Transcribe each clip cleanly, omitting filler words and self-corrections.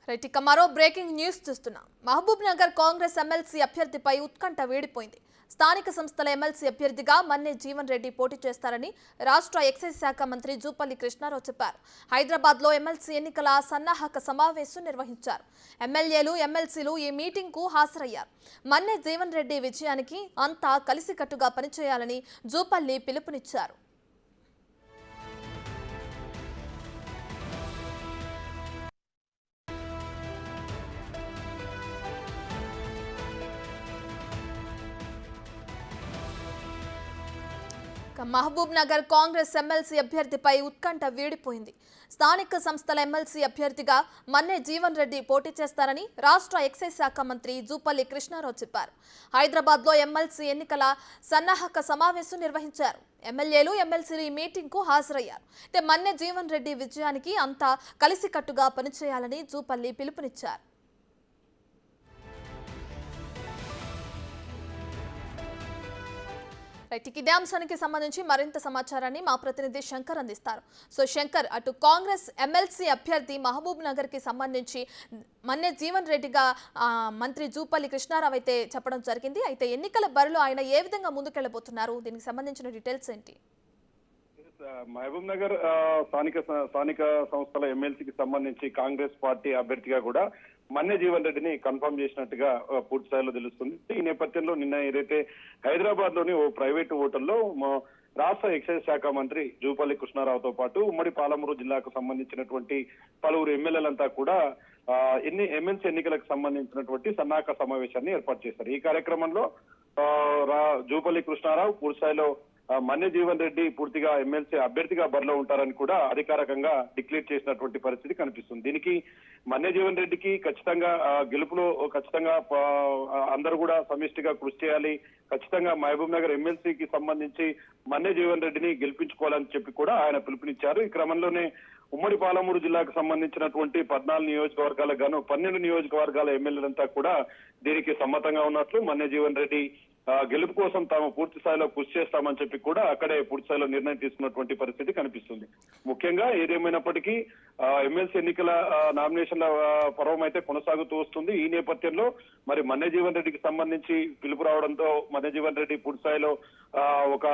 Right ఇక మరో breaking news చూస్తున్నాం. మహబూబ్ నగర్ కాంగ్రెస్ ఎమ్మెల్సీ అభ్యర్థిపై ఉత్కంఠ వీడిపోయింది. స్థానిక సంస్థల ఎమ్మెల్సీ అభ్యర్థిగా మన్నే జీవన్ రెడ్డి పోటీ చేస్తారని రాష్ట్ర ఎక్సైజ్ శాఖ మంత్రి జూపల్లి కృష్ణారావు చెప్పారు. హైదరాబాద్లో ఎమ్మెల్సీ ఎన్నికల సన్నాహక సమావేశం నిర్వహించారు. ఎమ్మెల్యేలు ఎమ్మెల్సీలు ఈ మీటింగ్కు హాజరయ్యారు. మన్నే జీవన్ రెడ్డి విజయానికి అంతా కలిసికట్టుగా పనిచేయాలని జూపల్లి పిలుపునిచ్చారు. మహబూబ్ నగర్ కాంగ్రెస్ ఎమ్మెల్సీ అభ్యర్థిపై ఉత్కంఠ వీడిపోయింది. స్థానిక సంస్థల ఎమ్మెల్సీ అభ్యర్థిగా మన్నే జీవన్ రెడ్డి పోటీ చేస్తారని రాష్ట్ర ఎక్సైజ్ శాఖ మంత్రి జూపల్లి కృష్ణారావు చెప్పారు. హైదరాబాద్లో ఎమ్మెల్సీ ఎన్నికల సన్నాహక సమావేశం నిర్వహించారు. ఎమ్మెల్యేలు ఎమ్మెల్సీలు ఈ మీటింగ్కు హాజరయ్యారు. అయితే మన్నే జీవన్ రెడ్డి విజయానికి అంతా కలిసికట్టుగా పనిచేయాలని జూపల్లి పిలుపునిచ్చారు. రైట్ ఇదే అంశానికి సంబంధించి మరింత సమాచారాన్ని మా ప్రతినిధి శంకర్ అందిస్తారు. సో శంకర్, అటు కాంగ్రెస్ ఎమ్మెల్సీ అభ్యర్థి మహబూబ్ నగర్ కి సంబంధించి మన్నే జీవన్ రెడ్డిగా మంత్రి జూపల్లి కృష్ణారావు అయితే చెప్పడం జరిగింది. అయితే ఎన్నికల బరిలో ఆయన ఏ విధంగా ముందుకెళ్లబోతున్నారు, దీనికి సంబంధించిన డీటెయిల్స్ ఏంటి? మహబూబ్ నగర్ స్థానిక సంస్థల ఎమ్మెల్సీకి సంబంధించి కాంగ్రెస్ పార్టీ అభ్యర్థిగా కూడా మన్నే జీవన్ రెడ్డిని కన్ఫర్మ్ చేసినట్టుగా పూర్తి స్థాయిలో తెలుస్తుంది. ఈ నేపథ్యంలో నిన్న ఏదైతే హైదరాబాద్ లోని ఓ ప్రైవేటు హోటల్లో రాష్ట్ర ఎక్సైజ్ శాఖ మంత్రి జూపల్లి కృష్ణారావుతో పాటు ఉమ్మడి పాలమూరు జిల్లాకు సంబంధించినటువంటి పలువురు ఎమ్మెల్యేలంతా కూడా ఎమ్మెల్సీ ఎన్నికలకు సంబంధించినటువంటి సన్నాహక సమావేశాన్ని ఏర్పాటు చేశారు. ఈ కార్యక్రమంలో జూపల్లి కృష్ణారావు పూర్తి స్థాయిలో మన్నే జీవన్ రెడ్డి పూర్తిగా ఎమ్మెల్సీ అభ్యర్థిగా బరిలో ఉంటారని కూడా అధికారికంగా డిక్లేర్ చేసినటువంటి పరిస్థితి కనిపిస్తుంది. దీనికి మన్నే జీవన్ రెడ్డికి ఖచ్చితంగా గెలుపులో ఖచ్చితంగా అందరూ కూడా సమిష్టిగా కృషి చేయాలి, ఖచ్చితంగా మహబూబ్ నగర్ ఎమ్మెల్సీకి సంబంధించి మన్నే జీవన్ రెడ్డిని గెలిపించుకోవాలని చెప్పి కూడా ఆయన పిలుపునిచ్చారు. ఈ క్రమంలోనే ఉమ్మడి పాలమూరు జిల్లాకు సంబంధించినటువంటి 14 నియోజకవర్గాలకు గాను 12 నియోజకవర్గాల ఎమ్మెల్యేలంతా కూడా దీనికి సమ్మతంగా ఉన్నట్లు మన్నే జీవన్ రెడ్డి గెలుపు కోసం తాము పూర్తి స్థాయిలో కృషి చేస్తామని చెప్పి కూడా అక్కడే పూర్తి స్థాయిలో నిర్ణయం తీసుకున్నటువంటి పరిస్థితి కనిపిస్తుంది. ముఖ్యంగా ఏదేమైనప్పటికీ ఎమ్మెల్సీ ఎన్నికల నామినేషన్ల పర్వం అయితే కొనసాగుతూ వస్తుంది. ఈ నేపథ్యంలో మరి మన్నే జీవన్ రెడ్డికి సంబంధించి పిలుపు రావడంతో మన్నే జీవన్ రెడ్డి పూర్తి స్థాయిలో ఒక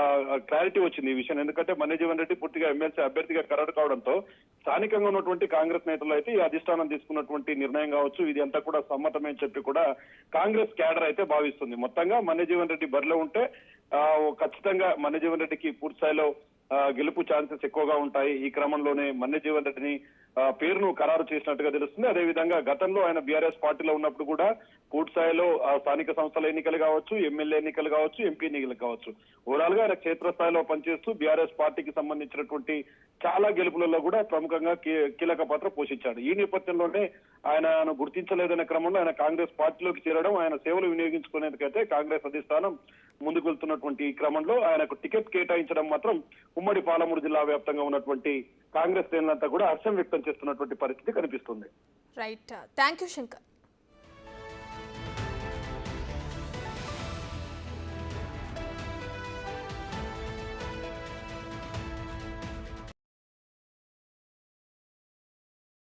క్లారిటీ వచ్చింది ఈ విషయం. ఎందుకంటే మన్నే జీవన్ రెడ్డి పూర్తిగా ఎమ్మెల్సీ అభ్యర్థిగా ఖరారు కావడంతో స్థానికంగా ఉన్నటువంటి కాంగ్రెస్ నేతలు అయితే ఈ అధిష్టానం తీసుకున్నటువంటి నిర్ణయం కావచ్చు, ఇది అంతా కూడా సమ్మతమే అని చెప్పి కూడా కాంగ్రెస్ క్యాడర్ అయితే భావిస్తుంది. మొత్తంగా మన్నే జీవన్ రెడ్డి బరిలో ఉంటే ఖచ్చితంగా మన్నే జీవన్ రెడ్డికి పూర్తి స్థాయిలో గెలుపు ఛాన్సెస్ ఎక్కువగా ఉంటాయి. ఈ క్రమంలోనే మన్నే జీవన్ రెడ్డిని పేరును ఖరారు చేసినట్టుగా తెలుస్తుంది. అదేవిధంగా గతంలో ఆయన బీఆర్ఎస్ పార్టీలో ఉన్నప్పుడు కూడా పూర్తి స్థాయిలో స్థానిక సంస్థల ఎన్నికలు కావచ్చు, ఎమ్మెల్యే ఎన్నికలు కావచ్చు, ఎంపీ ఎన్నికలు కావచ్చు, ఓవరాల్ గా ఆయన క్షేత్రస్థాయిలో పనిచేస్తూ బీఆర్ఎస్ పార్టీకి సంబంధించినటువంటి చాలా గెలుపులలో కూడా ప్రముఖంగా కీలక పాత్ర పోషించాడు. ఈ నేపథ్యంలోనే ఆయనను గుర్తించలేదనే క్రమంలో ఆయన కాంగ్రెస్ పార్టీలోకి చేరడం, ఆయన సేవలు వినియోగించుకునేందుకైతే కాంగ్రెస్ అధిష్టానం ముందుకు వెళ్తున్నటువంటి ఈ క్రమంలో ఆయనకు టికెట్ కేటాయించడం మాత్రం ఉమ్మడి పాలమూరు జిల్లా వ్యాప్తంగా ఉన్నటువంటి కాంగ్రెస్ శ్రేణులంతా కూడా హర్షం వ్యక్తం చేస్తున్నటువంటి పరిస్థితి కనిపిస్తుంది. Right, thank you Shankar.